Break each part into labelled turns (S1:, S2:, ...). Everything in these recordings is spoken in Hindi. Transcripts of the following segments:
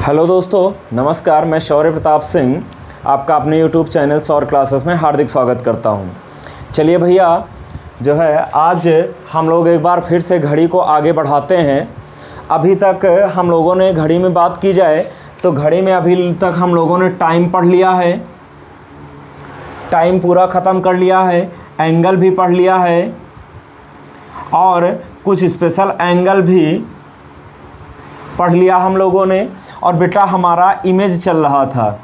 S1: हेलो दोस्तों, नमस्कार। मैं शौर्य प्रताप सिंह आपका अपने YouTube चैनल सौर क्लासेस में हार्दिक स्वागत करता हूं। चलिए भैया, जो है आज हम लोग एक बार फिर से घड़ी को आगे बढ़ाते हैं। अभी तक हम लोगों ने घड़ी में बात की जाए तो घड़ी में अभी तक हम लोगों ने टाइम पढ़ लिया है, टाइम पूरा ख़त्म कर लिया है, एंगल भी पढ़ लिया है और कुछ स्पेशल एंगल भी पढ़ लिया हम लोगों ने। और बेटा हमारा इमेज चल रहा था,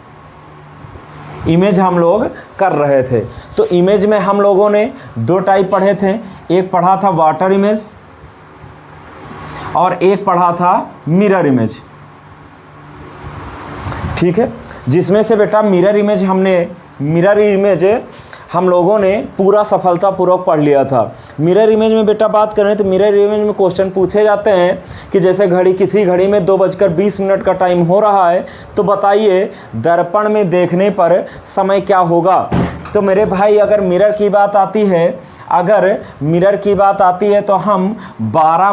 S1: इमेज हम लोग कर रहे थे। तो इमेज में हम लोगों ने दो टाइप पढ़े थे, एक पढ़ा था वाटर इमेज और एक पढ़ा था मिरर इमेज। ठीक है, जिसमें से बेटा मिरर इमेज हम लोगों ने पूरा सफलतापूर्वक पढ़ लिया था। मिरर इमेज में बेटा बात करें तो मिरर इमेज में क्वेश्चन पूछे जाते हैं कि जैसे किसी घड़ी में 2:20 का टाइम हो रहा है, तो बताइए दर्पण में देखने पर समय क्या होगा। तो मेरे भाई अगर मिरर की बात आती है तो हम 12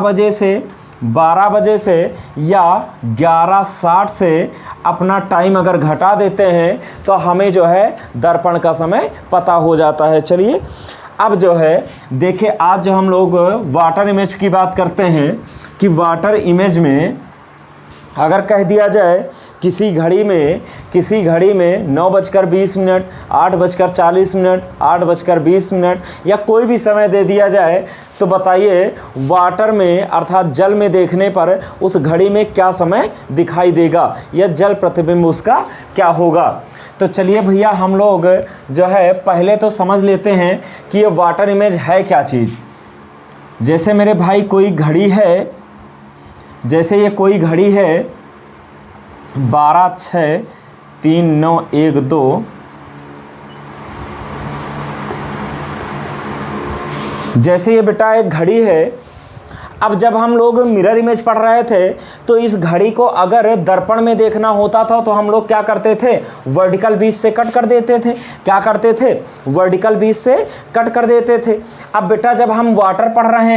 S1: बजे से या 11:60 से अपना टाइम अगर घटा देते हैं तो हमें जो है दर्पण का समय पता हो जाता है। चलिए अब जो है देखिए, आज जो हम लोग वाटर इमेज की बात करते हैं कि वाटर इमेज में अगर कह दिया जाए किसी घड़ी में 9:20, 8:40, 8:20 या कोई भी समय दे दिया जाए, तो बताइए वाटर में अर्थात जल में देखने पर उस घड़ी में क्या समय दिखाई देगा या जल प्रतिबिंब उसका क्या होगा। तो चलिए भैया, हम लोग जो है पहले तो समझ लेते हैं कि ये वाटर इमेज है क्या चीज़। जैसे मेरे भाई कोई घड़ी है, जैसे ये कोई घड़ी है 12:06:3912, जैसे ये बेटा एक घड़ी है। अब जब हम लोग मिरर इमेज पढ़ रहे थे तो इस घड़ी को अगर दर्पण में देखना होता था तो हम लोग क्या करते थे, वर्टिकल बीच से कट कर देते थे। क्या करते थे, वर्टिकल बीच से कट कर देते थे। अब बेटा जब हम वाटर पढ़ रहे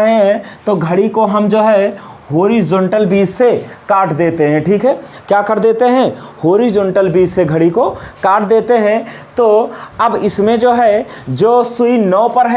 S1: हैं तो घड़ी को हम जो है हॉरिजॉन्टल बीच से काट देते हैं। ठीक है, क्या कर देते हैं, हॉरिजॉन्टल बीच से घड़ी को काट देते हैं। तो अब इसमें जो है जो सुई 9 पर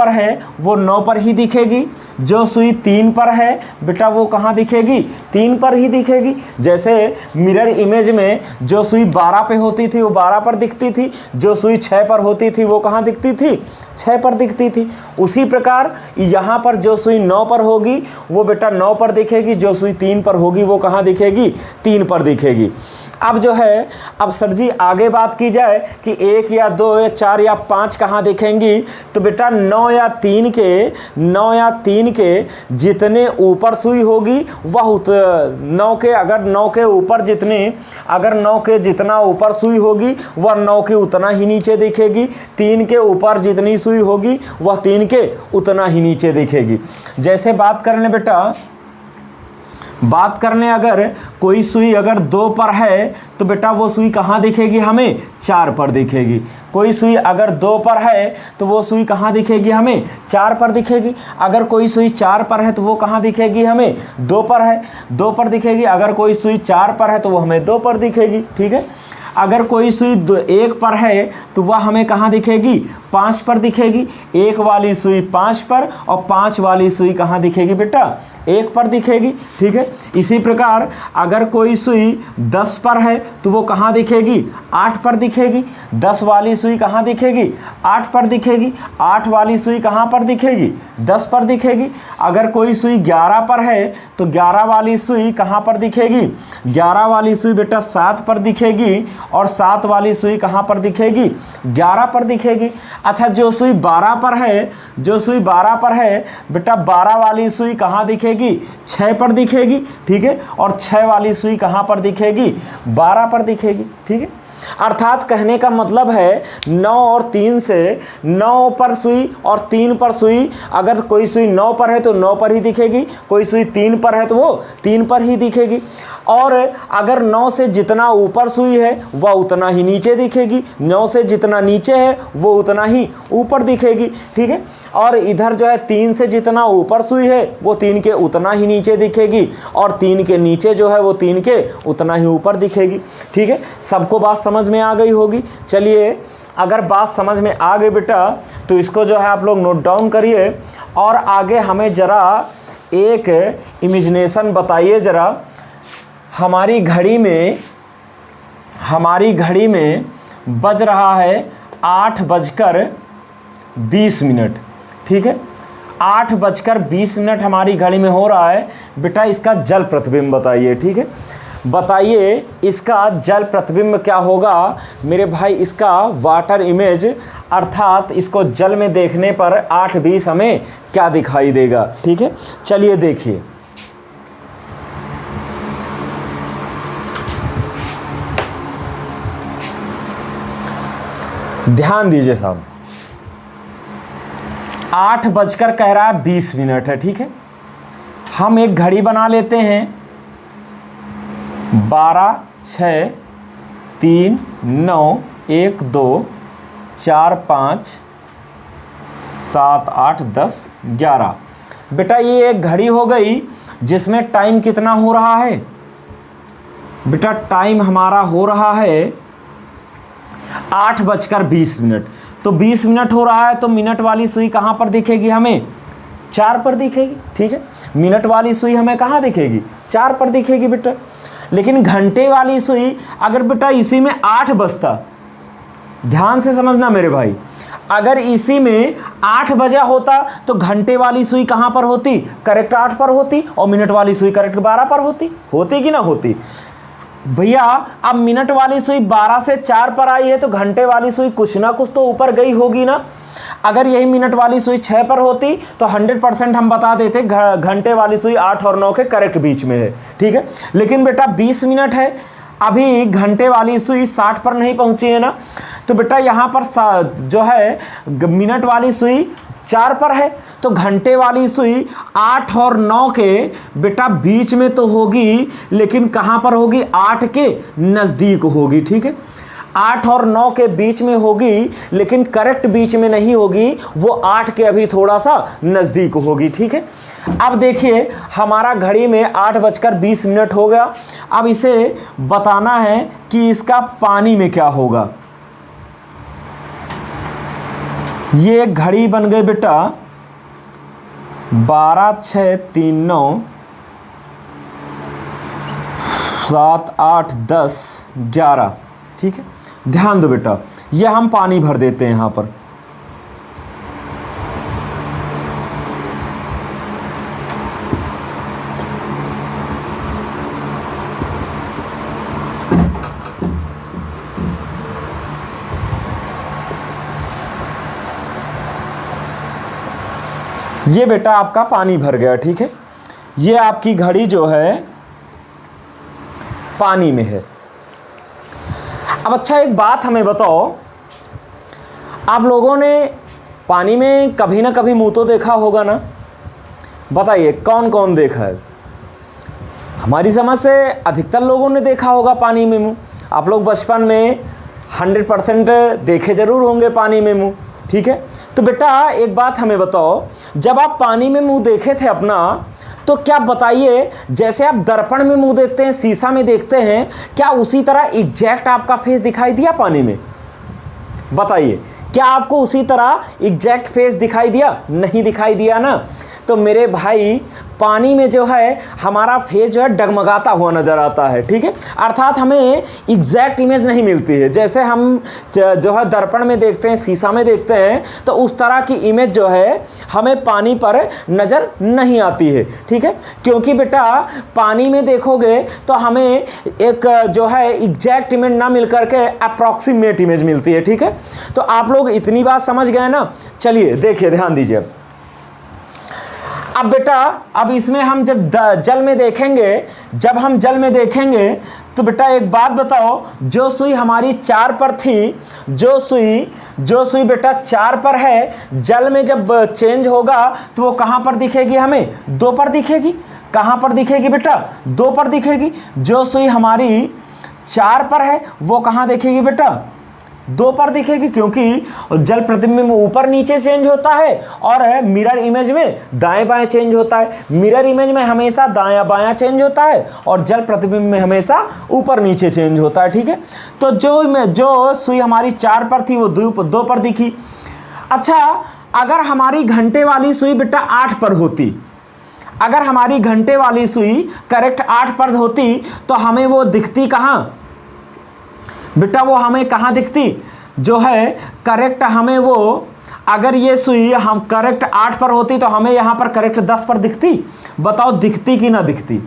S1: है वो 9 पर ही दिखेगी। जो सुई 3 पर है बेटा वो कहाँ दिखेगी, 3 पर ही दिखेगी। जैसे मिरर इमेज में जो सुई 12 पे होती थी वो 12 पर दिखती थी, जो सुई 6 पर होती थी वो कहाँ दिखती थी, 6 पर दिखती थी। उसी प्रकार यहाँ पर जो सुई 9 पर होगी वो बेटा 9 पर दिखेगी, जो सुई 3 पर होगी वो कहाँ दिखेगी, 3 पर दिखेगी। अब जो है, अब सर जी आगे बात की जाए कि 1 या 2 या 4 या 5 कहाँ दिखेंगी, तो बेटा 9 या 3 के जितने ऊपर सुई होगी वह 9 के जितना ऊपर सुई होगी वह 9 के उतना ही नीचे दिखेगी। 3 के ऊपर जितनी सुई होगी वह 3 के उतना ही नीचे दिखेगी। जैसे बात करने अगर कोई सुई अगर 2 पर है तो बेटा वो सुई कहाँ दिखेगी, हमें 4 पर दिखेगी। कोई सुई अगर 2 पर है तो वो सुई कहाँ दिखेगी, हमें 4 पर दिखेगी। अगर कोई सुई 4 पर है तो वो कहाँ दिखेगी, हमें 2 पर दिखेगी। अगर कोई सुई 4 पर है तो वो हमें 2 पर दिखेगी। ठीक है, अगर कोई सुई 1 पर है तो वह हमें कहाँ दिखेगी, 5 पर दिखेगी। 1 वाली सुई 5 पर और 5 वाली सुई कहाँ दिखेगी बेटा, 1 पर दिखेगी। ठीक है, इसी प्रकार अगर कोई सुई 10 पर है तो वो कहाँ दिखेगी, 8 पर दिखेगी। 10 वाली सुई कहाँ दिखेगी, 8 पर दिखेगी। 8 वाली सुई कहाँ पर दिखेगी, 10 पर दिखेगी। अगर कोई सुई 11 पर है तो 11 वाली सुई कहाँ पर दिखेगी, 11 वाली सुई बेटा 7 पर दिखेगी और 7 वाली सुई कहाँ पर दिखेगी, 11 पर दिखेगी। अच्छा, जो सुई 12 पर है बेटा 12 वाली सुई कहाँ दिखेगी, 6 पर दिखेगी। ठीक है, और 6 वाली सुई कहाँ पर दिखेगी, 12 पर दिखेगी। ठीक है, अर्थात कहने का मतलब है 9 और 3 से 9 पर सुई और 3 पर सुई, अगर कोई सुई 9 पर है तो 9 पर ही दिखेगी, कोई सुई 3 पर है तो वो 3 पर ही दिखेगी, और अगर 9 से जितना ऊपर सुई है वह उतना ही नीचे दिखेगी, 9 से जितना नीचे है वो उतना ही ऊपर दिखेगी, ठीक है। और इधर जो है 3 से जितना ऊपर सुई है वो 3 के उतना ही नीचे दिखेगी, और 3 के नीचे जो है वो 3 के उतना ही ऊपर दिखेगी, ठीक है। सबको बात समझ में आ गई होगी। चलिए, अगर बात समझ में आ गई बेटा तो इसको जो है आप लोग नोट डाउन करिए, और आगे हमें ज़रा एक इमेजिनेशन बताइए ज़रा। हमारी घड़ी में बज रहा है 8:20, ठीक है। 8:20 हमारी घड़ी में हो रहा है। बेटा इसका जल प्रतिबिंब बताइए, ठीक है। बताइए इसका जल प्रतिबिंब क्या होगा मेरे भाई। इसका वाटर इमेज, अर्थात इसको जल में देखने पर 8:20 हमें क्या दिखाई देगा, ठीक है। चलिए देखिए, ध्यान दीजिए साहब। 8:20 है, ठीक है। हम एक घड़ी बना लेते हैं 12, 6, 3, 9, 1, 2, 4, 5, 7, 8, 10, 11। बेटा ये एक घड़ी हो गई जिसमें टाइम कितना हो रहा है। बेटा टाइम हमारा हो रहा है 8:20। तो 20 मिनट हो रहा है तो मिनट वाली सुई कहाँ पर दिखेगी हमें? 4 पर दिखेगी, ठीक है। मिनट वाली सुई हमें कहाँ दिखेगी? 4 पर दिखेगी बेटा। लेकिन घंटे वाली सुई, अगर बेटा इसी में 8 बजता, ध्यान से समझना मेरे भाई, अगर इसी में 8 बजा होता तो घंटे वाली सुई कहाँ पर होती? करेक्ट 8 पर होती, और मिनट वाली सुई करेक्ट 12 पर होती। होती कि ना होती भैया? अब मिनट वाली सुई 12 से 4 पर आई है तो घंटे वाली सुई कुछ ना कुछ तो ऊपर गई होगी ना। अगर यही मिनट वाली सुई 6 पर होती तो 100% हम बता देते घंटे वाली सुई 8 और 9 के करेक्ट बीच में है, ठीक है। लेकिन बेटा 20 मिनट है, अभी घंटे वाली सुई 60 पर नहीं पहुंची है ना, तो बेटा यहाँ पर जो है मिनट वाली सुई 4 पर है, तो घंटे वाली सुई 8 और 9 के बेटा बीच में तो होगी, लेकिन कहाँ पर होगी? 8 के नज़दीक होगी, ठीक है। 8 और 9 के बीच में होगी, लेकिन करेक्ट बीच में नहीं होगी, वो 8 के अभी थोड़ा सा नज़दीक होगी, ठीक है। अब देखिए हमारा घड़ी में 8:20 हो गया। अब इसे बताना है कि इसका पानी में क्या होगा। ये घड़ी बन गई बेटा 12, 6, 3, 9, 7, 8, 10, 11, ठीक है। ध्यान दो बेटा, ये हम पानी भर देते हैं यहाँ पर। ये बेटा आपका पानी भर गया, ठीक है। ये आपकी घड़ी जो है पानी में है। अब अच्छा एक बात हमें बताओ, आप लोगों ने पानी में कभी ना कभी मुंह तो देखा होगा ना? बताइए कौन कौन देखा है? हमारी समझ से अधिकतर लोगों ने देखा होगा पानी में मुंह। आप लोग बचपन में 100% देखे जरूर होंगे पानी में मुंह, ठीक है। तो बेटा एक बात हमें बताओ, जब आप पानी में मुंह देखे थे अपना, तो क्या बताइए जैसे आप दर्पण में मुंह देखते हैं, शीशा में देखते हैं, क्या उसी तरह एग्जैक्ट आपका फेस दिखाई दिया पानी में? बताइए, क्या आपको उसी तरह एग्जैक्ट फेस दिखाई दिया? नहीं दिखाई दिया ना। तो मेरे भाई पानी में जो है हमारा फेस जो है डगमगाता हुआ नज़र आता है, ठीक है। अर्थात हमें एग्जैक्ट इमेज नहीं मिलती है। जैसे हम जो है दर्पण में देखते हैं, शीशा में देखते हैं, तो उस तरह की इमेज जो है हमें पानी पर नज़र नहीं आती है, ठीक है। क्योंकि बेटा पानी में देखोगे तो हमें एक जो है एग्जैक्ट इमेज ना मिल करके अप्रॉक्सीमेट इमेज मिलती है, ठीक है। तो आप लोग इतनी बात समझ गए ना। चलिए देखिए, ध्यान दीजिए। अब बेटा अब इसमें हम जब जल में देखेंगे, जब हम जल में देखेंगे तो बेटा एक बात बताओ, जो सुई हमारी 4 पर थी, जो सुई बेटा 4 पर है, जल में जब चेंज होगा तो वो कहाँ पर दिखेगी हमें? 2 पर दिखेगी। कहाँ पर दिखेगी बेटा? 2 पर दिखेगी। जो सुई हमारी 4 पर है वो कहाँ दिखेगी बेटा? 2 पर दिखेगी, क्योंकि जल प्रतिबिंब में ऊपर नीचे चेंज होता है और मिरर इमेज में दाएं बाएं चेंज होता है। मिरर इमेज में हमेशा दायां बायां चेंज होता है और जल प्रतिबिंब में हमेशा ऊपर नीचे चेंज होता है। ठीक है, तो जो सुई हमारी 4 पर थी वो 2 पर दिखी। अच्छा, अगर हमारी घंटे वाली सुई बेटा 8 पर होती, अगर हमारी घंटे वाली सुई करेक्ट 8 पर होती तो हमें वो दिखती कहाँ बेटा? वो हमें कहाँ दिखती? जो है करेक्ट हमें वो, अगर ये सुई हम करेक्ट 8 पर होती तो हमें यहाँ पर करेक्ट 10 पर दिखती। बताओ दिखती कि ना दिखती?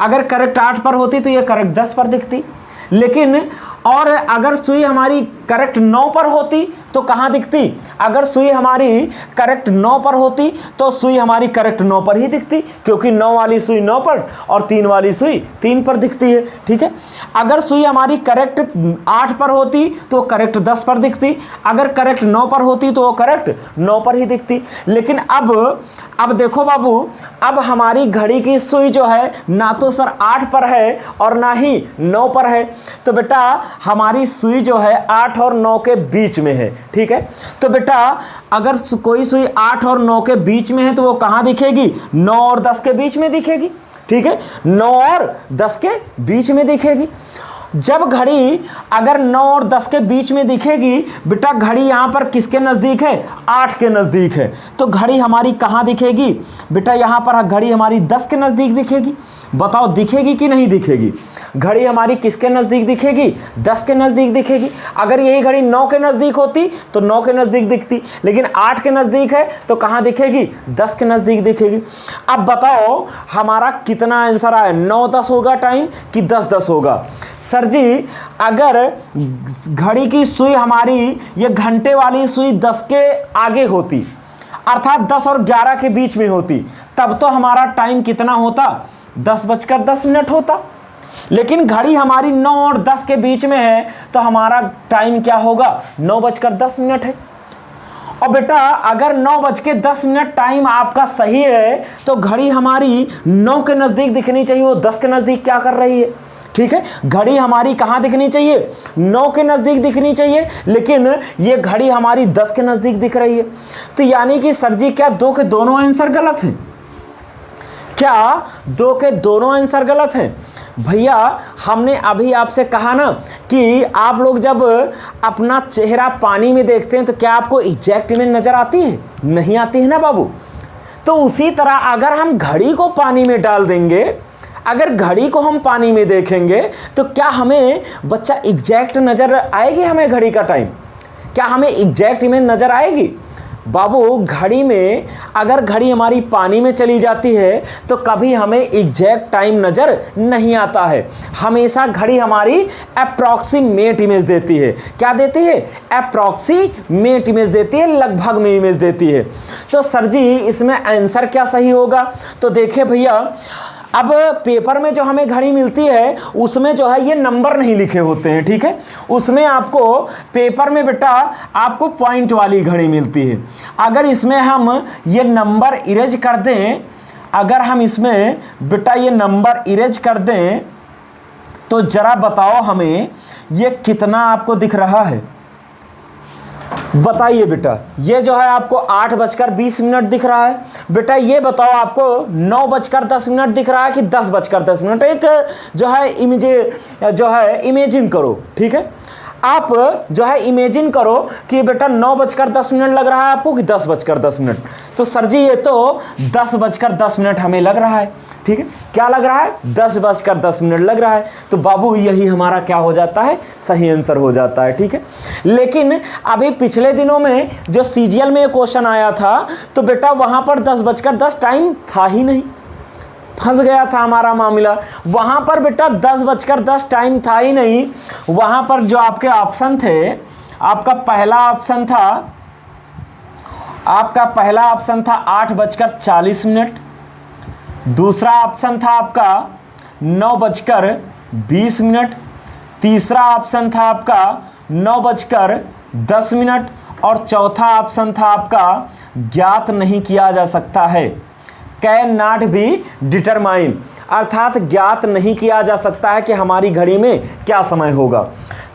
S1: अगर करेक्ट 8 पर होती तो ये करेक्ट 10 पर दिखती। लेकिन और अगर सुई हमारी करेक्ट 9 पर होती तो कहाँ दिखती? अगर सुई हमारी करेक्ट 9 पर होती तो सुई हमारी करेक्ट 9 पर ही दिखती, क्योंकि 9 वाली सुई 9 पर और 3 वाली सुई 3 पर दिखती है। ठीक है, अगर सुई हमारी करेक्ट 8 पर होती तो करेक्ट 10 पर दिखती, अगर करेक्ट 9 पर होती तो वो करेक्ट 9 पर ही दिखती। लेकिन अब देखो बाबू, अब हमारी घड़ी की सुई जो है ना तो सर 8 पर है और ना ही 9 पर है, तो बेटा हमारी सुई जो है 8 और 9 के बीच में है। ठीक है, तो बेटा अगर कोई सुई 8 और 9 के बीच में है तो वो कहाँ दिखेगी? 9 और 10 के बीच में दिखेगी। ठीक है, 9 और 10 के बीच में दिखेगी। जब घड़ी अगर 9 और 10 के बीच में दिखेगी बेटा, घड़ी यहाँ पर किसके नज़दीक है? 8 के नज़दीक है, तो घड़ी हमारी कहाँ दिखेगी बेटा? यहाँ पर घड़ी हमारी 10 के नज़दीक दिखेगी। बताओ दिखेगी कि नहीं दिखेगी? घड़ी हमारी किसके नज़दीक दिखेगी? 10 के नज़दीक दिखेगी। अगर यही घड़ी 9 के नज़दीक होती तो 9 के नज़दीक दिखती, लेकिन 8 के नज़दीक है तो कहाँ दिखेगी? 10 के नज़दीक दिखेगी। अब बताओ हमारा कितना आंसर आया? 9-10 होगा टाइम कि 10-10 होगा? सर जी, अगर घड़ी की सुई हमारी ये घंटे वाली सुई 10 के आगे होती, अर्थात 10 और 11 के बीच में होती, तब तो हमारा टाइम कितना होता? 10:10 होता। लेकिन घड़ी हमारी 9 और 10 के बीच में है तो हमारा टाइम क्या होगा? 9:10 है। और बेटा अगर 9:10 टाइम आपका सही है तो घड़ी हमारी 9 के नज़दीक दिखनी चाहिए, वो 10 के नज़दीक क्या कर रही है? ठीक है, घड़ी हमारी कहाँ दिखनी चाहिए? 9 के नज़दीक दिखनी चाहिए, लेकिन ये घड़ी हमारी 10 के नज़दीक दिख रही है। तो यानी कि सर जी क्या 2 के दोनों आंसर गलत हैं? क्या 2 के दोनों आंसर गलत हैं? भैया हमने अभी आपसे कहा ना कि आप लोग जब अपना चेहरा पानी में देखते हैं तो क्या आपको एग्जैक्ट इमेज नज़र आती है? नहीं आती है ना बाबू। तो उसी तरह अगर हम घड़ी को पानी में डाल देंगे, अगर घड़ी को हम पानी में देखेंगे तो क्या हमें बच्चा एग्जैक्ट नज़र आएगी? हमें घड़ी का टाइम क्या हमें एग्जैक्ट इमेज नज़र आएगी? बाबू घड़ी में अगर घड़ी हमारी पानी में चली जाती है तो कभी हमें एग्जैक्ट टाइम नज़र नहीं आता है। हमेशा घड़ी हमारी अप्रॉक्सीमेट इमेज देती है। क्या देती है? अप्रॉक्सीमेट इमेज देती है, लगभग में इमेज देती है। तो सर जी इसमें आंसर क्या सही होगा? तो देखिए भैया, अब पेपर में जो हमें घड़ी मिलती है उसमें जो है ये नंबर नहीं लिखे होते हैं। ठीक है, उसमें आपको पेपर में बेटा आपको पॉइंट वाली घड़ी मिलती है। अगर इसमें हम ये नंबर इरेज कर दें, अगर हम इसमें बेटा ये नंबर इरेज कर दें तो ज़रा बताओ हमें ये कितना आपको दिख रहा है? बताइए बेटा, ये जो है आपको 8:20 दिख रहा है। बेटा ये बताओ आपको 9:10 दिख रहा है कि 10:10? एक जो है इमेजिन करो। ठीक है, आप जो है इमेजिन करो कि बेटा 9:10 लग रहा है आपको कि 10:10? तो सर जी ये तो 10:10 हमें लग रहा है। ठीक है, क्या लग रहा है? 10:10 लग रहा है। तो बाबू यही हमारा क्या हो जाता है? सही आंसर हो जाता है। ठीक है, लेकिन अभी पिछले दिनों में जो सीजीएल में क्वेश्चन आया था तो बेटा वहाँ पर 10:10 टाइम था ही नहीं, फंस गया था हमारा मामला। वहाँ पर बेटा 10:10 टाइम था ही नहीं। वहाँ पर जो आपके ऑप्शन थे, आपका पहला ऑप्शन था 8:40, दूसरा ऑप्शन था आपका 9:10 20 मिनट, तीसरा ऑप्शन था आपका 9:10 और चौथा ऑप्शन था आपका ज्ञात नहीं किया जा सकता है, कैन नॉट बी डिटरमाइन, अर्थात ज्ञात नहीं किया जा सकता है कि हमारी घड़ी में क्या समय होगा।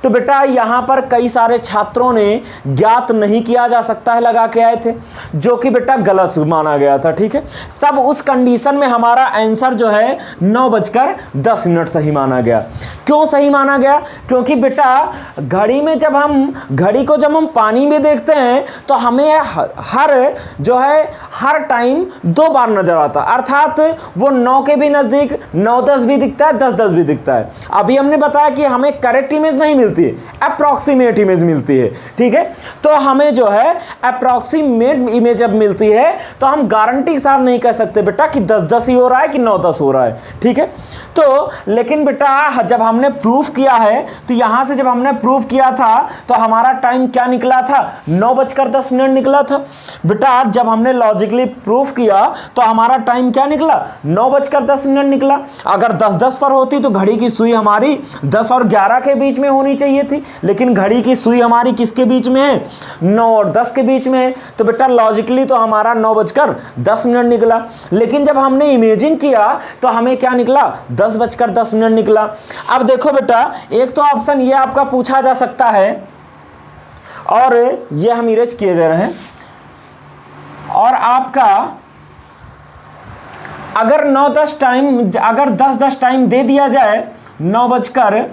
S1: तो बेटा यहाँ पर कई सारे छात्रों ने ज्ञात नहीं किया जा सकता है लगा के आए थे, जो कि बेटा गलत माना गया था, ठीक है। तब उस कंडीशन में हमारा आंसर जो है 9:10 सही माना गया। क्यों सही माना गया? क्योंकि बेटा घड़ी में जब हम पानी में देखते हैं तो हमें हर टाइम 2 बार नजर आता है, अर्थात वो 9 के भी नजदीक 9:10 भी दिखता है, 10:10 भी दिखता है। अभी हमने बताया कि हमें करेक्ट इमेज नहीं मिलती है, अप्रॉक्सीमेट इमेज मिलती है, ठीक है। तो हमें जो है अप्रॉक्सीमेट इमेज जब मिलती है तो हम गारंटी के साथ नहीं कह सकते बेटा कि 10:10 ही हो रहा है कि 9:10 हो रहा है, ठीक है। तो लेकिन बेटा जब हमने प्रूफ किया है तो यहां से जब हमने प्रूफ किया था तो हमारा टाइम क्या निकला था? 9:10 निकला था। बेटा जब हमने लॉजिकली प्रूफ किया तो हमारा टाइम क्या निकला? 9:10 निकला। अगर 10:10 पर होती तो घड़ी की सुई हमारी 10 और 11 के बीच में होनी चाहिए थी, लेकिन घड़ी की सुई हमारी किसके बीच में है? 9 और 10 के बीच में है। तो बेटा लॉजिकली तो हमारा 9:10 निकला, लेकिन जब हमने इमेजिन किया तो हमें क्या निकला? 10:10 निकला। अब देखो बेटा, एक तो ऑप्शन ये आपका पूछा जा सकता है और ये हम इरेज किए दे रहे हैं, और आपका अगर 9:10 टाइम, अगर 10:10 टाइम दे दिया जाए, 9:40,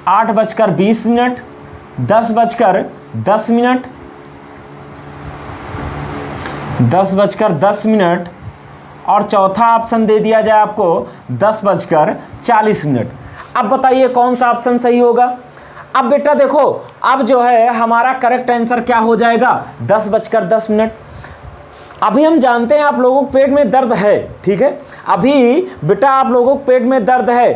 S1: 8:20, 10:10, 10:10 और चौथा ऑप्शन दे दिया जाए आपको 10:40। अब बताइए कौन सा ऑप्शन सही होगा? अब बेटा देखो, अब जो है हमारा करेक्ट आंसर क्या हो जाएगा? 10:10। अभी हम जानते हैं आप लोगों को पेट में दर्द है, ठीक है। अभी बेटा आप लोगों को पेट में दर्द है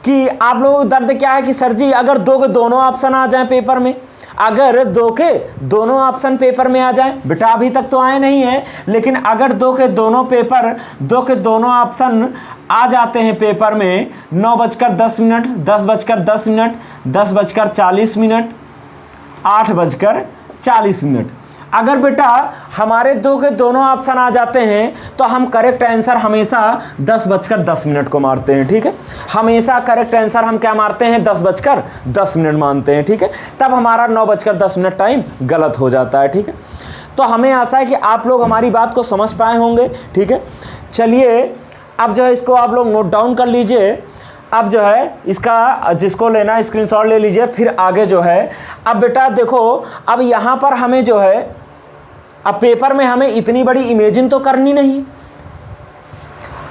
S1: कि आप लोगों को दर्द क्या है कि सर जी अगर 2 के दोनों ऑप्शन आ जाएं पेपर में, अगर 2 के दोनों ऑप्शन पेपर में आ जाए, बेटा अभी तक तो आए नहीं है, लेकिन अगर 2 के दोनों ऑप्शन आ जाते हैं पेपर में, 9:10, 10:10, 10:40, 8:40, अगर बेटा हमारे 2 के दोनों ऑप्शन आ जाते हैं तो हम करेक्ट आंसर हमेशा 10:10 को मारते हैं, ठीक है। हमेशा करेक्ट आंसर हम क्या मारते हैं? 10:10 मानते हैं, ठीक है। तब हमारा 9:10 टाइम गलत हो जाता है, ठीक है। तो हमें आशा है कि आप लोग हमारी बात को समझ पाए होंगे, ठीक है। चलिए अब जो है इसको आप लोग नोट डाउन कर लीजिए। अब जो है इसका जिसको लेना है स्क्रीनशॉट ले लीजिए, फिर आगे जो है अब बेटा देखो, अब यहाँ पर हमें जो है अब पेपर में हमें इतनी बड़ी इमेजिन तो करनी नहीं।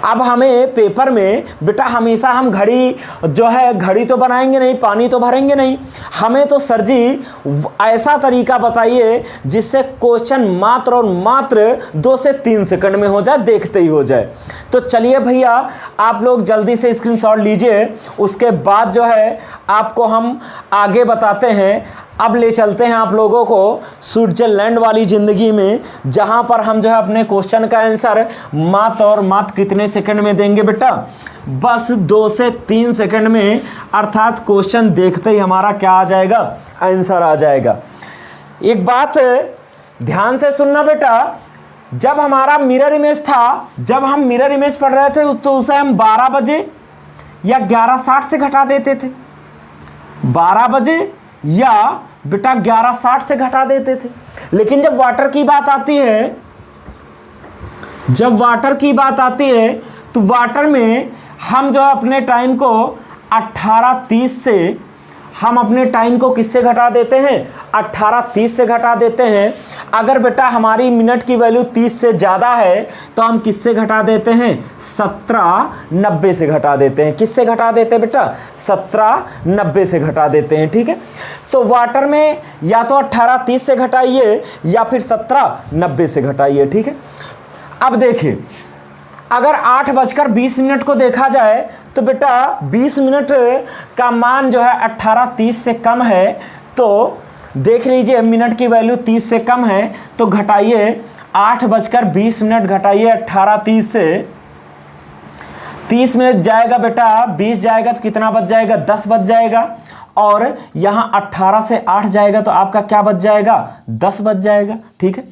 S1: अब हमें पेपर में बेटा हमेशा हम घड़ी तो बनाएंगे नहीं, पानी तो भरेंगे नहीं। हमें तो सर जी ऐसा तरीका बताइए जिससे क्वेश्चन मात्र और मात्र 2 से 3 सेकंड में हो जाए, देखते ही हो जाए। तो चलिए भैया आप लोग जल्दी से स्क्रीनशॉट लीजिए, उसके बाद जो है आपको हम आगे बताते हैं। अब ले चलते हैं आप लोगों को स्विट्जरलैंड वाली ज़िंदगी में, जहां पर हम जो है अपने क्वेश्चन का आंसर मात्र और मात्र कितने सेकंड में देंगे बेटा? बस 2 से 3 सेकंड में, अर्थात क्वेश्चन देखते ही हमारा क्या आ जाएगा? आंसर आ जाएगा। एक बात ध्यान से सुनना बेटा, जब हमारा मिरर इमेज था, जब हम मिरर इमेज पढ़ रहे थे तो उसे हम 12 बजे या 11:60 से घटा देते थे। 12 बजे या बेटा 11:60 से घटा देते थे। लेकिन जब वाटर की बात आती है, तो वाटर में हम जो अपने टाइम को 18:30 से, हम अपने टाइम को किससे घटा देते हैं? 18:30 से घटा देते हैं। अगर बेटा हमारी मिनट की वैल्यू 30 से ज़्यादा है तो हम किससे घटा देते हैं? 17:90 से घटा देते हैं। किससे घटा देते हैं बेटा? 17:90 से घटा देते हैं, ठीक है। तो वाटर में या तो 18:30 से घटाइए या फिर 17:90 से घटाइए, ठीक है। अब देखिए, अगर 8:20 को देखा जाए तो बेटा 20 मिनट का मान जो है 18:30 से कम है, तो देख लीजिए मिनट की वैल्यू 30 से कम है, तो घटाइए 8:20 घटाइए 18:30 से, 30 में जाएगा बेटा 20 जाएगा तो कितना बच जाएगा, 10 बच जाएगा। और यहाँ 18 से 8 जाएगा तो आपका क्या बच जाएगा, 10 बच जाएगा। ठीक है,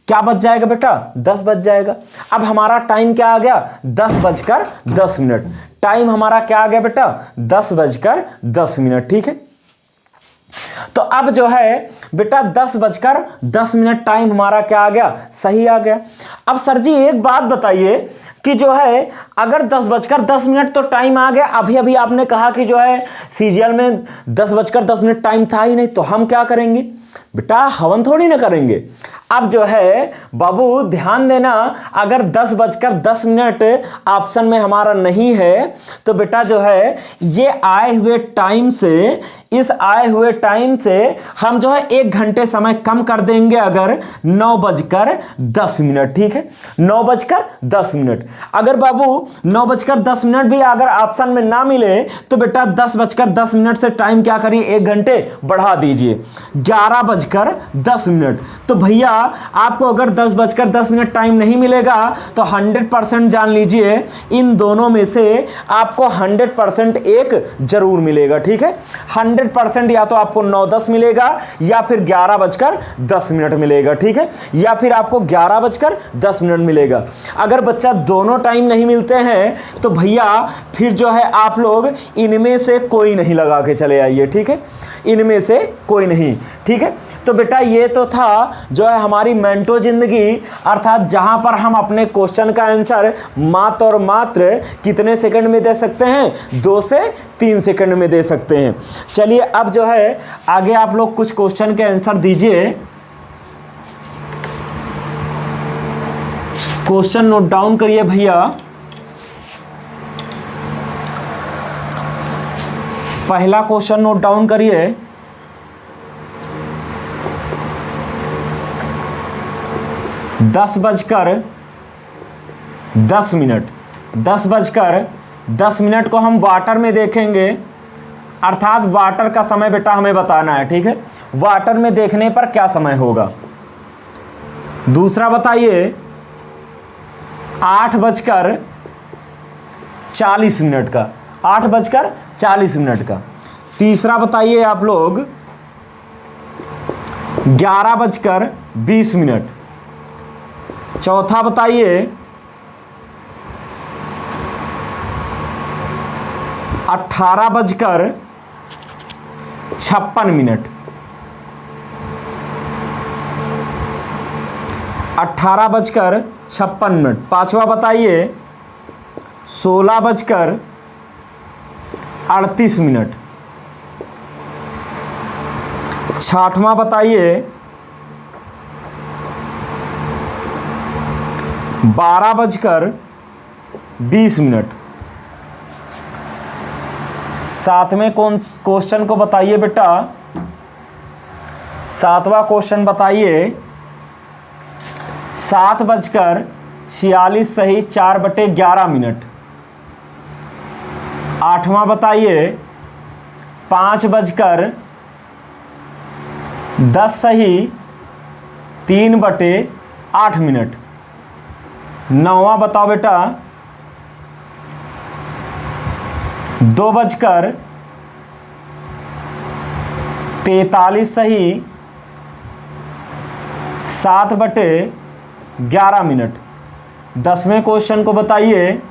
S1: क्या बच जाएगा बेटा, 10 बच जाएगा। अब हमारा टाइम क्या आ गया, 10:10। टाइम हमारा क्या आ गया बेटा, 10:10। ठीक है, तो अब जो है बेटा 10:10 टाइम हमारा क्या आ गया, सही आ गया। अब सर जी एक बात बताइए कि जो है अगर 10:10 तो टाइम आ गया, अभी अभी आपने कहा कि जो है सीजीएल में 10:10 टाइम था ही नहीं, तो हम क्या करेंगे बेटा, हवन थोड़ी ना करेंगे। अब जो है बाबू ध्यान देना, अगर 10:10 ऑप्शन में हमारा नहीं है तो बेटा जो है ये आए हुए टाइम से, इस आए हुए टाइम से हम जो है 1 घंटे समय कम कर देंगे, अगर 9:10। ठीक है, 9:10। अगर बाबू 9:10 भी अगर ऑप्शन में ना मिले तो बेटा 10:10 से टाइम क्या करिए, 1 घंटे बढ़ा दीजिए, 11:10। तो भैया आपको अगर 10:10 टाइम नहीं मिलेगा तो 100% जान लीजिए इन दोनों में से आपको 100% एक जरूर मिलेगा। ठीक है, 100% या तो आपको 9:10 मिलेगा या फिर 11:10 मिलेगा। ठीक है, या फिर आपको 11:10 मिलेगा। अगर बच्चा दोनों टाइम नहीं मिलते हैं तो भैया फिर जो है आप लोग इनमें से कोई नहीं लगा के चले आइए। ठीक है, इनमें से कोई नहीं। ठीक है, तो बेटा ये तो था जो है हमारी मेंटो जिंदगी, अर्थात जहां पर हम अपने क्वेश्चन का आंसर मात्र और मात्र कितने सेकंड में दे सकते हैं, 2 से 3 सेकंड में दे सकते हैं। चलिए अब जो है आगे आप लोग कुछ क्वेश्चन के आंसर दीजिए। क्वेश्चन नोट डाउन करिए भैया। पहला क्वेश्चन नोट डाउन करिए। 10:10 को हम वाटर में देखेंगे, अर्थात वाटर का समय बेटा हमें बताना है। ठीक है, वाटर में देखने पर क्या समय होगा। दूसरा बताइए 8:40 का, 8:40 का। तीसरा बताइए आप लोग 11:20। चौथा बताइए 18:56। 18:56। पांचवा बताइए 16:38। छठवां बताइए 12:20। सातवें क्वेश्चन को बताइए बेटा, सातवां क्वेश्चन बताइए 7:46 सही 4/11। आठवां बताइए 5:10 सही 3/8। नौवां बताओ बेटा 2:43 सही 7/11। 10वें क्वेश्चन को बताइए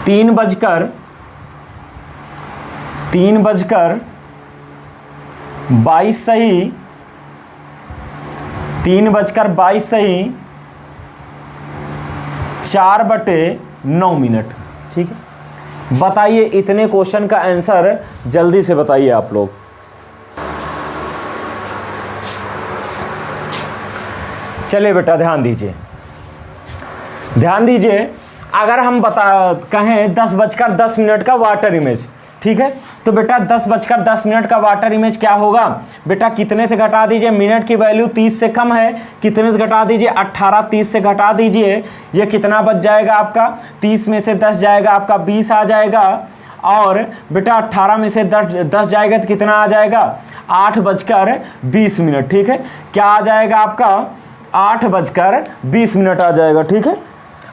S1: 3:22 सही 3:22 सही 4/9। ठीक है, बताइए इतने क्वेश्चन का आंसर जल्दी से बताइए आप लोग। चलिए बेटा ध्यान दीजिए, ध्यान दीजिए। अगर हम कहें 10:10 का वाटर इमेज, ठीक है, तो बेटा 10:10 का वाटर इमेज क्या होगा बेटा, कितने से घटा दीजिए, मिनट की वैल्यू 30 से कम है, कितने से घटा दीजिए 18, 30 से घटा दीजिए, ये कितना बच जाएगा आपका, 30 में से 10 जाएगा आपका 20 आ जाएगा, और बेटा 18 में से 10 जाएगा तो कितना आ जाएगा 8:20। ठीक है, क्या आ जाएगा आपका 8:20 आ जाएगा। ठीक है,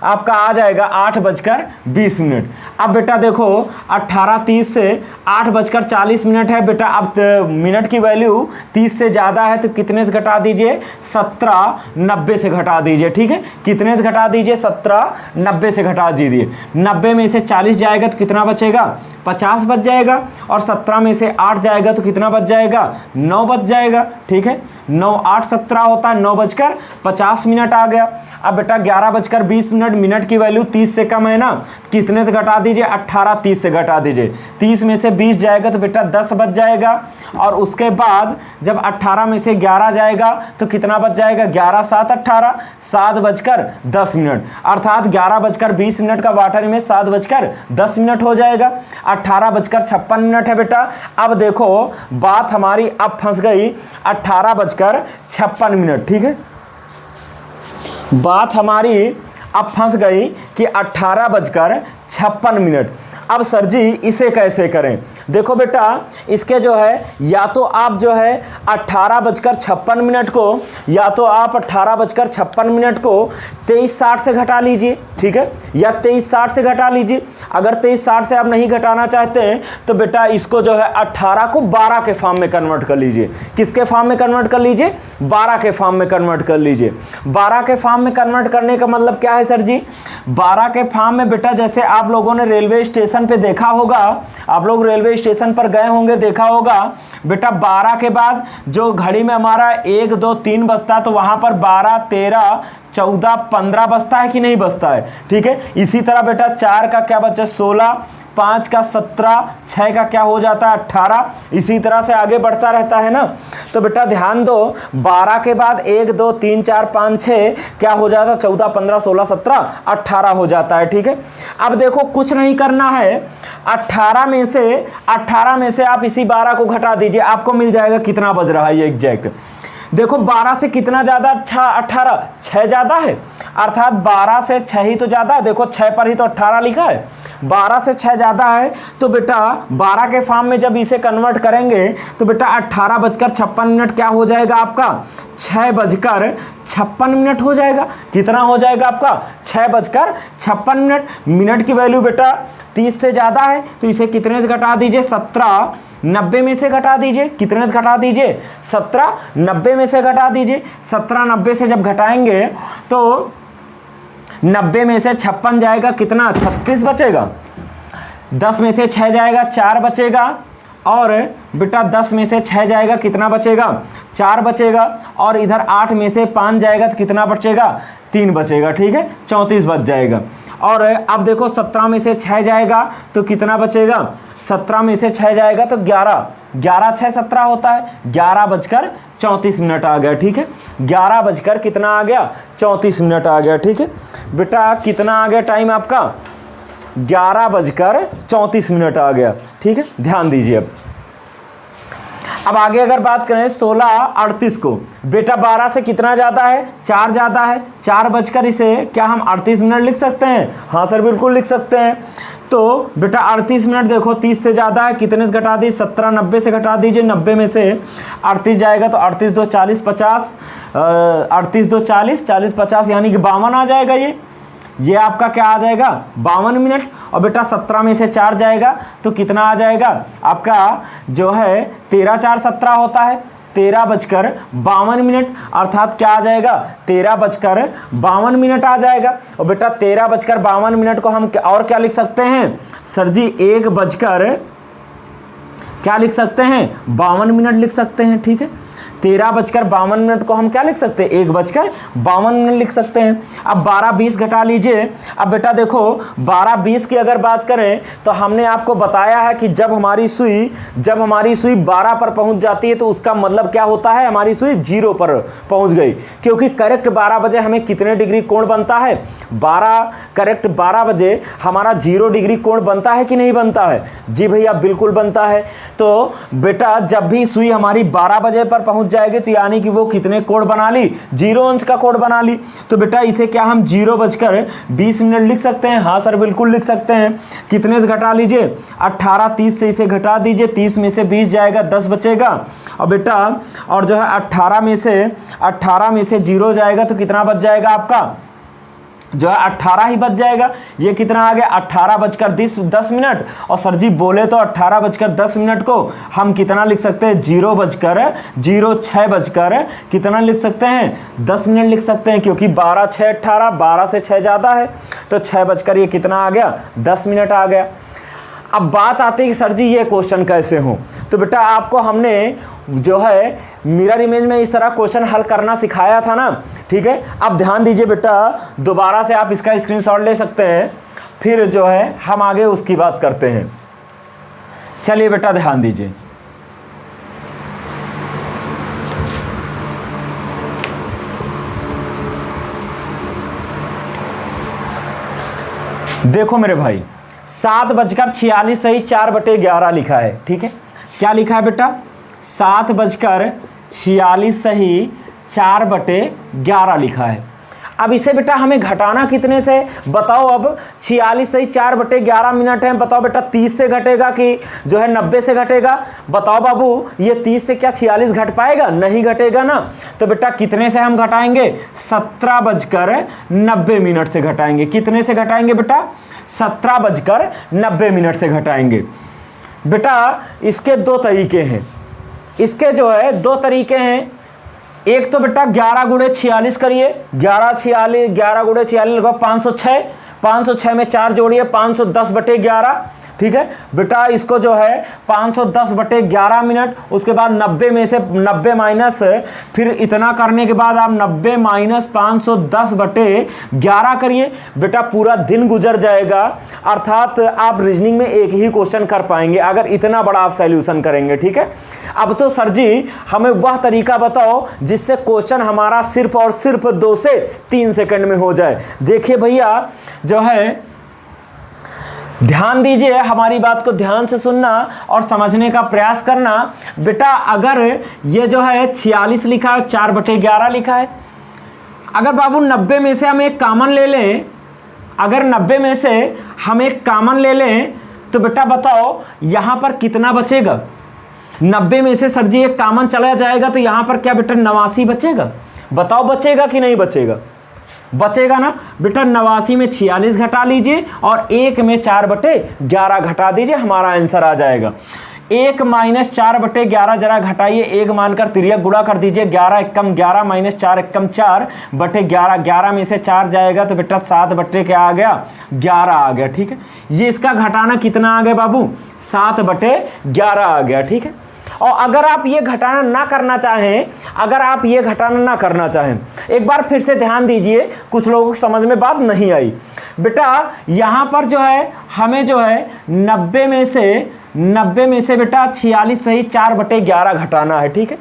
S1: आपका आ जाएगा 8:20। अब बेटा देखो 18:30 से 8:40 है बेटा। अब मिनट की वैल्यू 30 से ज़्यादा है तो कितने से घटा दीजिए, 17:90 से घटा दीजिए। ठीक है, कितने से घटा दीजिए, 17:90 से घटा दीजिए। 90 में से 40 जाएगा तो कितना बचेगा, 50 बच जाएगा। और 17 में से 8 जाएगा तो कितना बच जाएगा, 9 बच जाएगा। ठीक है, 9 8 17 होता है, 9:50 आ गया। अब बेटा 11:20, मिनट की वैल्यू 30 से कम है ना, कितने से घटा दीजिए, 18:30 से घटा दीजिए। 30 में से 20 जाएगा तो बेटा 10 बच जाएगा। और उसके बाद जब 18 में से 11 जाएगा तो कितना बच जाएगा, 11 7 18, 7:10। अर्थात 11:20 का वाटर में 7:10 हो जाएगा। 18:56 है बेटा। अब देखो बात हमारी अब फंस गई, 18:56। ठीक है, बात हमारी अब फंस गई कि 18:56। अब सर जी इसे कैसे करें, देखो बेटा इसके जो है या तो आप जो है 18:56 को, या तो आप 18:56 को 23:60 से घटा लीजिए। ठीक है, या 23:60 से घटा लीजिए। अगर 23:60 से आप नहीं घटाना चाहते हैं तो बेटा इसको जो है 18 को 12 के फॉर्म में कन्वर्ट कर लीजिए। किसके फॉर्म में कन्वर्ट कर लीजिए, 12 के फॉर्म में कन्वर्ट कर लीजिए। 12 के फॉर्म में कन्वर्ट करने का मतलब क्या है सर जी, 12 के फॉर्म में बेटा जैसे आप लोगों ने रेलवे स्टेशन पे देखा होगा, आप लोग रेलवे स्टेशन पर गए होंगे, देखा होगा बेटा 12 के बाद जो घड़ी में हमारा 1 2 3 बजता है तो वहां पर 12 13 14 15 बजता है कि नहीं बजता है। ठीक है, इसी तरह बेटा 4 का क्या बचा, 16, 5 का 17, 6 का क्या हो जाता है, 18। इसी तरह से आगे बढ़ता रहता है ना। तो बेटा ध्यान दो, 12 के बाद 1 2 3 4 5 6 क्या हो जाता है, 14 15 16 17 18 हो जाता है। ठीक है, अब देखो कुछ नहीं करना है, 18 में से आप इसी 12 को घटा दीजिए, आपको मिल जाएगा कितना बज रहा है ये एग्जैक्ट। देखो 12 से कितना ज़्यादा, 18, 6 ज़्यादा है, अर्थात 12 से 6 ही तो ज़्यादा है। देखो 6 पर ही तो 18 लिखा है, 12 से 6 ज़्यादा है। तो बेटा 12 के फॉर्म में जब इसे कन्वर्ट करेंगे तो बेटा 18:56 क्या हो जाएगा आपका, 6:56 हो जाएगा। कितना हो जाएगा आपका, 6:56। मिनट की वैल्यू बेटा 30 से ज़्यादा है तो इसे कितने से घटा दीजिए, 17:90 में से घटा दीजिए। कितने से घटा दीजिए, 17:90 में से घटा दीजिए। 17:90 से जब घटाएंगे तो 90 में से 56 जाएगा, कितना, 36 बचेगा। 10 में से 6 जाएगा, 4 बचेगा। और बेटा 10 में से 6 जाएगा, कितना बचेगा, 4 बचेगा। और इधर 8 में से 5 जाएगा तो कितना बचेगा, 3 बचेगा। ठीक है, 34 बच जाएगा। और अब देखो 17 में से 6 जाएगा तो कितना बचेगा, 17 में से 6 जाएगा तो 11, 11 6 17 होता है, 11:34 आ गया। ठीक है, 11 कितना आ गया, 34 आ गया। ठीक है बेटा, कितना आ गया टाइम आपका, 11:34 आ गया। ठीक है, ध्यान दीजिए। अब आगे अगर बात करें 16:38 को, बेटा 12 से कितना ज़्यादा है, 4 ज़्यादा है। 4 बजकर इसे क्या हम 38 मिनट लिख सकते हैं, हाँ सर बिल्कुल लिख सकते हैं। तो बेटा 38 मिनट देखो 30 से ज़्यादा है, कितने से घटा दीजिए, 17:90 से घटा दीजिए। 90 में से 38 जाएगा तो 38 2 40 50, 38 2 40 40 50 यानी कि 52 आ जाएगा। ये आपका क्या आ जाएगा, 52 मिनट। और बेटा 17 में से 4 जाएगा तो कितना आ जाएगा आपका जो है 13 4 17 होता है, 13:52। अर्थात क्या आ जाएगा, 13:52 आ जाएगा। और बेटा 13:52 को हम और क्या लिख सकते हैं सर जी, 1 क्या लिख सकते हैं, 52 लिख सकते हैं। ठीक है, 13:52 को हम क्या लिख सकते हैं, 1:52 लिख सकते हैं। अब 12:20 घटा लीजिए। अब बेटा देखो 12:20 की अगर बात करें तो हमने आपको बताया है कि जब हमारी सुई 12 पर पहुंच जाती है तो उसका मतलब क्या होता है, हमारी सुई 0 पर पहुंच गई। क्योंकि करेक्ट 12 बजे हमें कितने डिग्री कोण बनता है, करेक्ट 12 बजे हमारा 0 डिग्री कोण बनता है कि नहीं बनता है, जी भैया बिल्कुल बनता है। तो बेटा जब भी सुई हमारी 12 बजे पर पहुंच जाएगी तो यानी कि वो कितने कोण बना ली, 0 अंश का कोण बना ली। तो बेटा इसे क्या हम 0:20 लिख सकते हैं, हाँ सर बिल्कुल लिख सकते हैं। कितने से घटा लीजिए, 18 30 से इसे घटा दीजिए, 30 में से 20 जाएगा, 10 बचेगा। और बेटा और जो है 18 में से 0 जाएगा तो कितना बच जाएगा आपका, जो है 18 ही बच जाएगा। ये कितना आ गया 18:10। और सर जी बोले तो 18:10 को हम कितना लिख सकते हैं 0:06 कितना लिख सकते हैं 10 मिनट लिख सकते हैं, क्योंकि 12 6 18, 12 से 6 ज़्यादा है तो 6 ये कितना आ गया 10 मिनट आ गया। अब बात आती है कि सर जी ये क्वेश्चन कैसे हो, तो बेटा आपको हमने जो है मिरर इमेज में इस तरह क्वेश्चन हल करना सिखाया था ना, ठीक है। अब ध्यान दीजिए बेटा, दोबारा से आप इसका स्क्रीनशॉट ले सकते हैं, फिर जो है हम आगे उसकी बात करते हैं। चलिए बेटा ध्यान दीजिए, देखो मेरे भाई 7:46 सही 4/11 लिखा है, ठीक है। क्या लिखा है बेटा 7:46 सही 4/11 लिखा है। अब इसे बेटा हमें घटाना कितने से बताओ। अब 46 सही 4/11 मिनट है, बताओ बेटा 30 से घटेगा कि जो है 90 से घटेगा। बताओ बाबू ये 30 से क्या 46 घट पाएगा, नहीं घटेगा ना। तो बेटा कितने से हम घटाएंगे 17:90 से घटाएंगे। कितने से घटाएंगे बेटा 17:90 से घटाएंगे। बेटा इसके दो तरीके हैं, इसके जो है दो तरीके हैं। एक तो बेटा 11 × 46 करिए, 11 × 46 लगभग 506, 506 में 4 जोड़िए 510/11, ठीक है बेटा। इसको जो है 510/11 मिनट, उसके बाद 90 में से 90 माइनस, फिर इतना करने के बाद आप 90 माइनस 510/11 करिए। बेटा पूरा दिन गुजर जाएगा, अर्थात आप रीजनिंग में एक ही क्वेश्चन कर पाएंगे अगर इतना बड़ा आप सॉल्यूशन करेंगे, ठीक है। अब तो सर जी हमें वह तरीका बताओ जिससे क्वेश्चन हमारा सिर्फ और सिर्फ 2 से 3 सेकंड में हो जाए। देखिए भैया जो है ध्यान दीजिए, हमारी बात को ध्यान से सुनना और समझने का प्रयास करना। बेटा अगर ये जो है 46 लिखा है 4/11 लिखा है, अगर बाबू 90 में से हम एक कॉमन ले लें, अगर 90 में से हम एक कॉमन ले लें तो बेटा बताओ यहाँ पर कितना बचेगा। 90 में से सर जी एक कॉमन चला जाएगा तो यहाँ पर क्या बेटा 89 बचेगा। बताओ बचेगा कि नहीं बचेगा, बचेगा ना बेटा। 89 में 46 घटा लीजिए और 1 में 4/11 घटा दीजिए, हमारा आंसर आ जाएगा। 1 माइनस 4/11 जरा घटाइए, 1 मानकर तिर्यक गुणा कर दीजिए, 11 एकम 11 माइनस 4 एकम 4/11, 11 में से 4 जाएगा तो बेटा 7 क्या आ गया 11 आ गया, ठीक है। ये इसका घटाना कितना आ गया बाबू 7/11 आ गया, ठीक है। और अगर आप ये घटाना ना करना चाहें, अगर आप ये घटाना ना करना चाहें, एक बार फिर से ध्यान दीजिए, कुछ लोगों को समझ में बात नहीं आई। बेटा यहाँ पर जो है हमें जो है 90 में से बेटा 46 सही 4/11 घटाना है, ठीक है।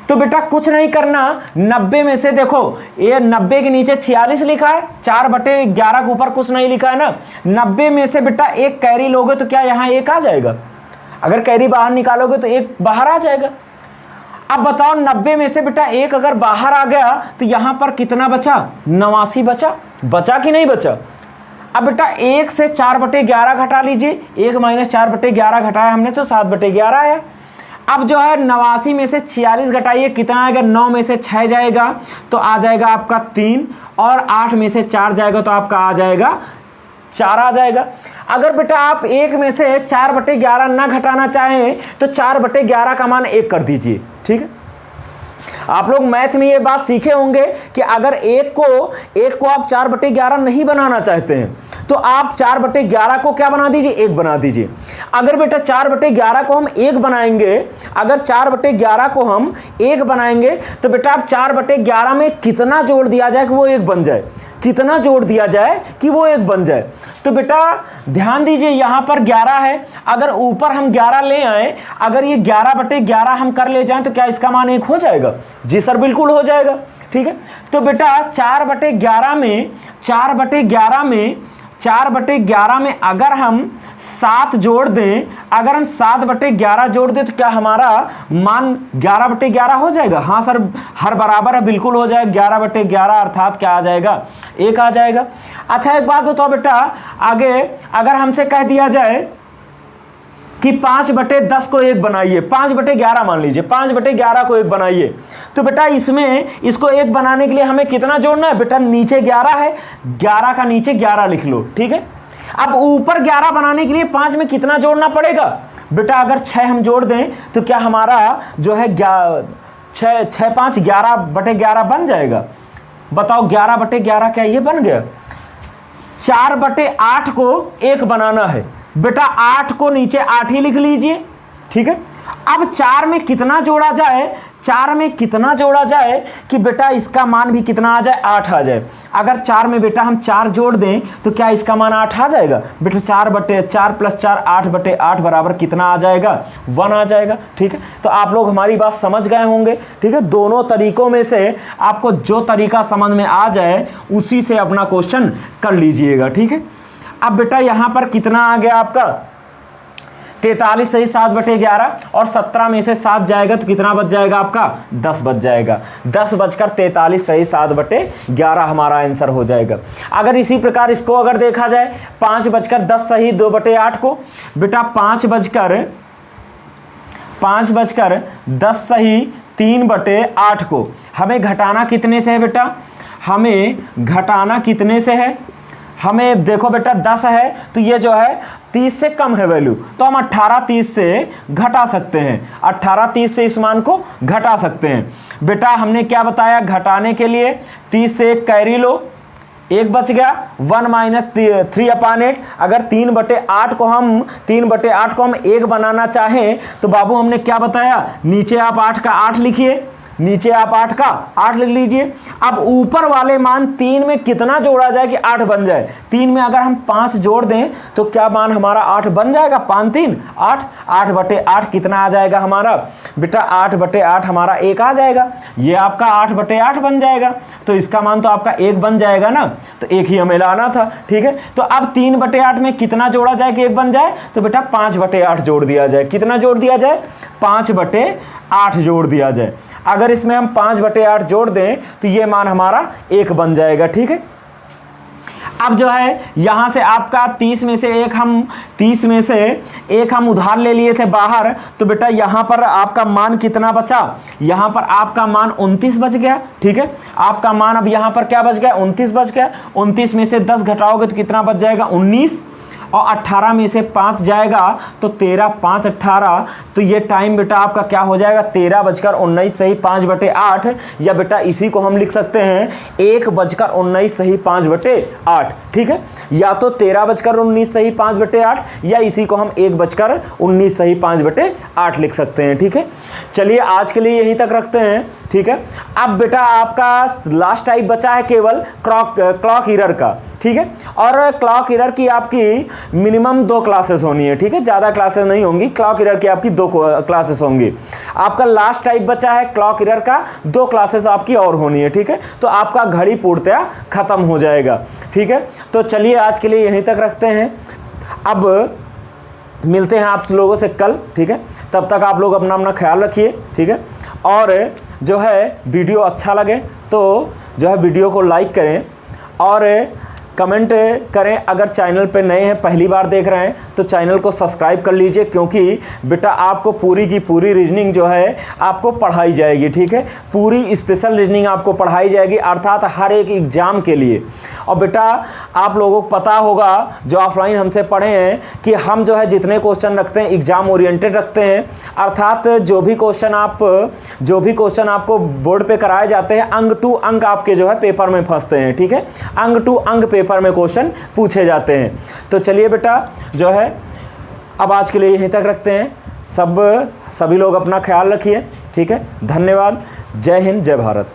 S1: तो बेटा कुछ नहीं करना, 90 में से देखो ये 90 के नीचे 46 लिखा है, 4/11 के ऊपर कुछ नहीं लिखा है ना। 90 में से बेटा एक कैरी लोगे तो क्या यहाँ 1 आ जाएगा। अगर कैरी बाहर निकालोगे तो 1 बाहर आ जाएगा। अब बताओ 90 में से बेटा 1 अगर बाहर आ गया तो यहां पर कितना बचा 89 बचा कि नहीं बचा। अब बेटा 1 से 4/11 घटा लीजिए, 1 माइनस 4/11 घटाया हमने तो 7/11 आया। अब जो है 89 में से 46 घटाइए, कितना आएगा 9 में से 6 जाएगा तो आ जाएगा आपका 3, और 8 में से 4 जाएगा तो आपका आ जाएगा 4 आ जाएगा। अगर बेटा आप 1 में से 4/11 ना घटाना चाहें तो 4/11 का मान 1 कर दीजिए, ठीक है। आप लोग मैथ में ये बात सीखे होंगे कि अगर 1 को आप 4/11 नहीं बनाना चाहते हैं तो आप 4/11 को क्या बना दीजिए 1 बना दीजिए। अगर बेटा 4/11 को हम 1 बनाएंगे, अगर 4/11 को हम 1 बनाएंगे तो बेटा आप 4/11 में कितना जोड़ दिया जाए कि वो 1 बन जाए, कितना जोड़ दिया जाए कि वो 1 बन जाए। तो बेटा ध्यान दीजिए यहाँ पर 11 है, अगर ऊपर हम 11 ले आए, अगर ये 11/11 हम कर ले जाएं तो क्या इसका मान 1 हो जाएगा। जी सर बिल्कुल हो जाएगा, ठीक है। तो बेटा 4/11 में अगर हम 7 जोड़ दें, अगर हम 7/11 जोड़ दें तो क्या हमारा मान 11/11 हो जाएगा। हाँ सर हर बराबर है, बिल्कुल हो जाएगा 11/11 अर्थात क्या आ जाएगा 1 आ जाएगा। अच्छा एक बात बताओ बेटा, आगे अगर हमसे कह दिया जाए कि 5/10 को 1 बनाइए, 5/11 मान लीजिए, 5/11 को 1 बनाइए। तो बेटा इसमें इसको 1 बनाने के लिए हमें कितना जोड़ना है बेटा, नीचे 11 है, 11 का नीचे 11 लिख लो, ठीक है। अब ऊपर 11 बनाने के लिए 5 में कितना जोड़ना पड़ेगा बेटा, अगर 6 हम जोड़ दें तो क्या हमारा जो है 6 5 11/11 बन जाएगा। बताओ 11/11 क्या ये बन गया। 4/8 को 1 बनाना है बेटा, 8 को नीचे 8 ही लिख लीजिए, ठीक है। अब 4 में कितना जोड़ा जाए, 4 में कितना जोड़ा जाए कि बेटा इसका मान भी कितना आ जाए, 8 आ जाए। अगर 4 में बेटा हम 4 जोड़ दें तो क्या इसका मान 8 आ जाएगा बेटा। 4 + 4 8/8 बराबर कितना आ जाएगा, 1 आ जाएगा, ठीक है। तो आप लोग हमारी बात समझ गए होंगे, ठीक है। दोनों तरीकों में से आपको जो तरीका समझ में आ जाए उसी से अपना क्वेश्चन कर लीजिएगा, ठीक है। अब बेटा यहाँ पर कितना आ गया आपका 43 सही 7/11 और 17 में से 7 जाएगा तो कितना बच जाएगा आपका 10 बच जाएगा। 10 + 43 सही 7/11 हमारा आंसर हो जाएगा। अगर इसी प्रकार इसको अगर देखा जाए 5 + 10 सही 2/8 को बेटा 5 + 10 सही 3/8 को हमें घटाना कितने से है बेटा, हमें घटाना कितने से है, हमें देखो बेटा 10 है तो ये जो है 30 से कम है वैल्यू, तो हम 18 30 से घटा सकते हैं, 18 30 से इस मान को घटा सकते हैं। बेटा हमने क्या बताया, घटाने के लिए 30 से 1 कैरी लो, 1 बच गया, 1 - 3/8। अगर 3/8 को हम 1 बनाना चाहें तो बाबू हमने क्या बताया, नीचे आप 8 का 8 लिखिए, नीचे आप 8 का 8 लिख लीजिए। अब ऊपर वाले मान 3 में कितना जोड़ा जाए कि 8 बन जाए, 3 में अगर हम 5 जोड़ दें तो क्या मान हमारा 8 बन जाएगा, 5 3 8, 8/8 कितना आ जाएगा हमारा बेटा, 8/8 हमारा 1 आ जाएगा, ये आपका 8/8 बन जाएगा। तो इसका मान तो आपका 1 बन जाएगा ना, तो 1 ही हमें लाना था, ठीक है। तो अब 3/8 में कितना जोड़ा जाए कि 1 बन जाए, तो बेटा 5/8 जोड़ दिया जाए, कितना जोड़ दिया जाए, 5/8 जोड़ दिया जाए। अगर इसमें हम 5/8 जोड़ दें तो ये मान हमारा 1 बन जाएगा, ठीक है। अब जो है यहाँ से आपका 30 में से 1 हम उधार ले लिए थे बाहर, तो बेटा यहाँ पर आपका मान कितना बचा, यहाँ पर आपका मान 29 बच गया, ठीक है। आपका मान अब यहाँ पर क्या बच गया, 29 बच गया। 29 में से 10 घटाओगे तो कितना बच जाएगा, 19, और 18 में से 5 जाएगा तो 13 5 18, तो ये टाइम बेटा आपका क्या हो जाएगा, 13 + 19 सही 5/8, या बेटा इसी को हम लिख सकते हैं 1 + 19 सही 5/8, ठीक है। या तो 13 + 19 सही 5/8, या इसी को हम 1 + 19 सही 5/8 लिख सकते हैं, ठीक है। चलिए आज के लिए यहीं तक रखते हैं, ठीक है। अब बेटा आपका लास्ट टाइप बचा है केवल क्लॉक एरर का, ठीक है। और क्लॉक एरर की आपकी मिनिमम 2 क्लासेस होनी है, ठीक है, ज़्यादा क्लासेस नहीं होंगी। क्लॉक एरर की आपकी 2 क्लासेस होंगी। आपका लास्ट टाइप बचा है क्लॉक एरर का, 2 क्लासेस आपकी और होनी है, ठीक है। तो आपका घड़ी पूर्णतया खत्म हो जाएगा, ठीक है। तो चलिए आज के लिए यहीं तक रखते हैं, अब मिलते हैं आप लोगों से कल, ठीक है। तब तक आप लोग अपना ख्याल रखिए, ठीक है। और जो है वीडियो अच्छा लगे तो जो है वीडियो को लाइक करें और कमेंट करें। अगर चैनल पे नए हैं, पहली बार देख रहे हैं, तो चैनल को सब्सक्राइब कर लीजिए, क्योंकि बेटा आपको पूरी की पूरी रीजनिंग जो है आपको पढ़ाई जाएगी, ठीक है। पूरी स्पेशल रीजनिंग आपको पढ़ाई जाएगी, अर्थात हर एक एग्ज़ाम के लिए। और बेटा आप लोगों को पता होगा जो ऑफलाइन हमसे पढ़े हैं कि हम जो है जितने क्वेश्चन रखते हैं एग्ज़ाम ओरिएंटेड रखते हैं, अर्थात जो भी क्वेश्चन आपको बोर्ड पे कराए जाते हैं, अंक टू अंक आपके जो है पेपर में फंसते हैं, ठीक है। अंक टू अंक पेपर में क्वेश्चन पूछे जाते हैं। तो चलिए बेटा जो है अब आज के लिए यहीं तक रखते हैं। सभी लोग अपना ख्याल रखिए, ठीक है। धन्यवाद। जय हिंद, जय भारत।